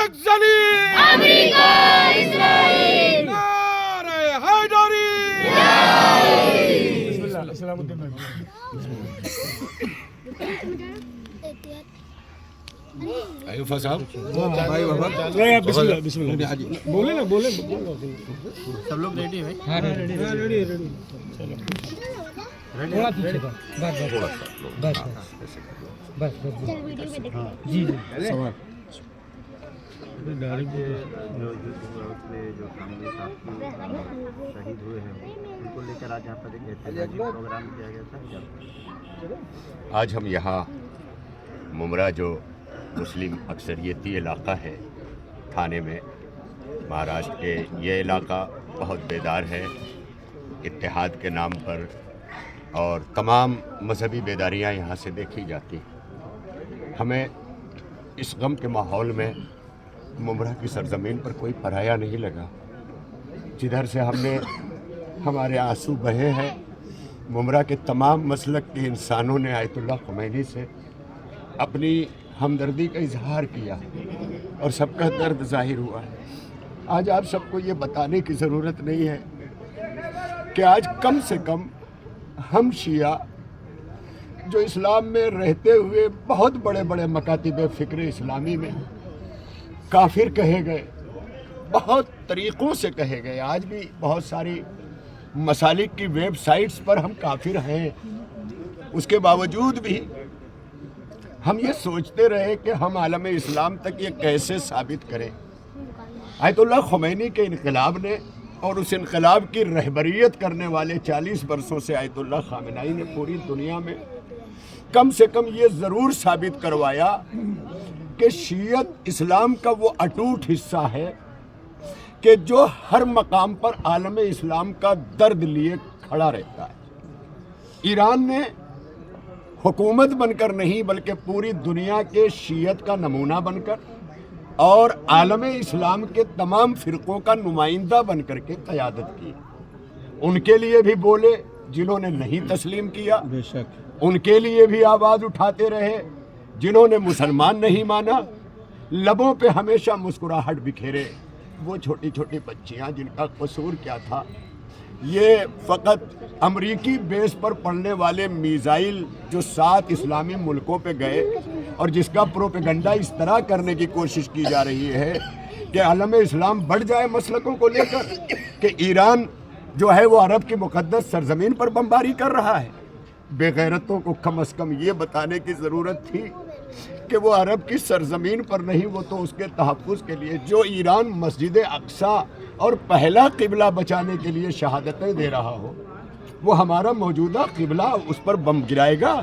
একজনই America Israel নারে হায়দারি ايوه صاحب بھائی بابا بسم اللہ بسم اللہ بولے نا بولے سب لوگ ریڈی ہیں ہاں ریڈی ریڈی چلو تھوڑا پیچھے بس بس بس بس جی جی سوال جو فیملی شہید ہوئے ہیں ان کو لے کر آج یہاں پر ایک احتجاجی پروگرام کیا گیا تھا. آج ہم یہاں ممرا جو مسلم اکثریتی علاقہ ہے تھانے میں مہاراشٹر کے، یہ علاقہ بہت بیدار ہے اتحاد کے نام پر، اور تمام مذہبی بیداریاں یہاں سے دیکھی جاتی ہیں. ہمیں اس غم کے ماحول میں ممرا کی سرزمین پر کوئی پرایا نہیں لگا. جدھر سے ہم نے ہمارے آنسو بہے ہیں، ممرا کے تمام مسلک کے انسانوں نے آیت اللہ خمینی سے اپنی ہمدردی کا اظہار کیا اور سب کا درد ظاہر ہوا ہے. آج آپ سب کو یہ بتانے کی ضرورت نہیں ہے کہ آج کم سے کم ہم شیعہ جو اسلام میں رہتے ہوئے بہت بڑے بڑے مکاتب فکر اسلامی میں کافر کہے گئے، بہت طریقوں سے کہے گئے، آج بھی بہت ساری مسالک کی ویب سائٹس پر ہم کافر ہیں، اس کے باوجود بھی ہم یہ سوچتے رہے کہ ہم عالم اسلام تک یہ کیسے ثابت کریں. آیت اللہ خمینی کے انقلاب نے اور اس انقلاب کی رہبریت کرنے والے 40 برسوں سے آیت اللہ خامنائی نے پوری دنیا میں کم سے کم یہ ضرور ثابت کروایا کہ شیعت اسلام کا وہ اٹوٹ حصہ ہے کہ جو ہر مقام پر عالم اسلام کا درد لیے کھڑا رہتا ہے. ایران نے حکومت بن کر نہیں بلکہ پوری دنیا کے شیعت کا نمونہ بن کر اور عالم اسلام کے تمام فرقوں کا نمائندہ بن کر کے قیادت کی. ان کے لیے بھی بولے جنہوں نے نہیں تسلیم کیا، بے شک ان کے لیے بھی آواز اٹھاتے رہے جنہوں نے مسلمان نہیں مانا. لبوں پہ ہمیشہ مسکراہٹ بکھیرے وہ چھوٹی چھوٹی بچیاں جن کا قصور کیا تھا. یہ فقط امریکی بیس پر پڑنے والے میزائل جو 7 اسلامی ملکوں پہ گئے اور جس کا پروپیگنڈا اس طرح کرنے کی کوشش کی جا رہی ہے کہ عالم اسلام بڑھ جائے مسلکوں کو لے کر کہ ایران جو ہے وہ عرب کی مقدس سرزمین پر بمباری کر رہا ہے. بے غیرتوں کو کم از کم یہ بتانے کی ضرورت تھی کہ وہ عرب کی سرزمین پر نہیں، وہ تو اس کے تحفظ کے لیے جو ایران مسجد اقصی اور پہلا قبلہ بچانے کے لیے شہادتیں دے رہا ہو، وہ ہمارا موجودہ قبلہ اس پر بم گرائے گا.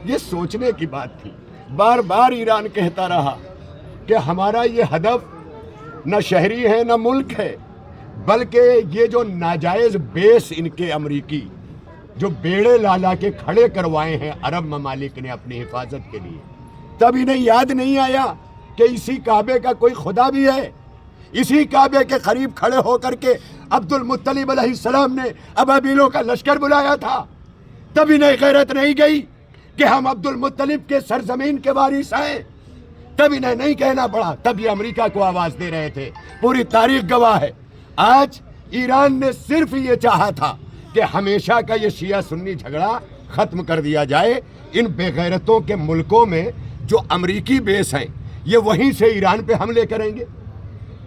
یہ سوچنے کی بات تھی. بار بار ایران کہتا رہا کہ ہمارا یہ ہدف نہ شہری ہے نہ ملک ہے، بلکہ یہ جو ناجائز بیس ان کے امریکی جو بیڑے لالا کے کھڑے کروائے ہیں عرب ممالک نے اپنی حفاظت کے لیے، تب انہیں یاد نہیں آیا کہ اسی کعبے کا کوئی خدا بھی ہے. اسی کعبے کے قریب کھڑے ہو کر کے عبد المطلب علیہ السلام نے ابابیلوں کا لشکر بلایا تھا. تب انہیں غیرت نہیں گئی کہ ہم عبد المطلب کے سرزمین کے وارث ہیں. تب انہیں نہیں کہنا پڑا، تب یہ امریکہ کو آواز دے رہے تھے. پوری تاریخ گواہ ہے. آج ایران نے صرف یہ چاہا تھا کہ ہمیشہ کا یہ شیعہ سنی جھگڑا ختم کر دیا جائے. ان بے غیرتوں کے ملکوں میں جو امریکی بیس ہیں یہ وہیں سے ایران پہ حملے کریں گے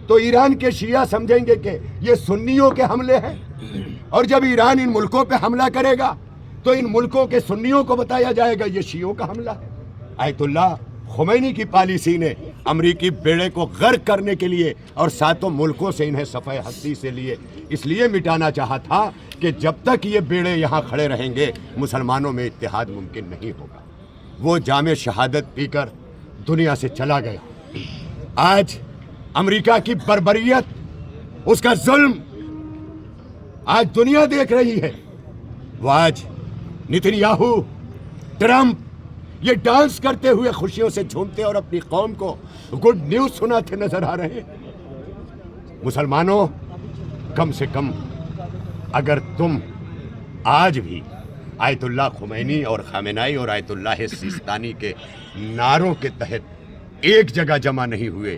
تو ایران کے شیعہ سمجھیں گے کہ یہ سنیوں کے حملے ہیں، اور جب ایران ان ملکوں پہ حملہ کرے گا تو ان ملکوں کے سنیوں کو بتایا جائے گا یہ شیعوں کا حملہ ہے. آیت اللہ خمینی کی پالیسی نے امریکی بیڑے کو غرق کرنے کے لیے اور 7 ملکوں سے انہیں صفحہ ہستی سے لیے اس لیے مٹانا چاہا تھا کہ جب تک یہ بیڑے یہاں کھڑے رہیں گے مسلمانوں میں اتحاد ممکن نہیں ہوگا. وہ جام شہادت پی کر دنیا سے چلا گیا. آج امریکہ کی بربریت، اس کا ظلم آج دنیا دیکھ رہی ہے. وہ آج نتنیاہو، ٹرمپ یہ ڈانس کرتے ہوئے خوشیوں سے جھومتے اور اپنی قوم کو گڈ نیوز سناتے نظر آ رہے ہیں. مسلمانوں، کم سے کم اگر تم آج بھی آیت اللہ خمینی اور خامنائی اور آیت اللہ سیستانی کے نعروں کے تحت ایک جگہ جمع نہیں ہوئے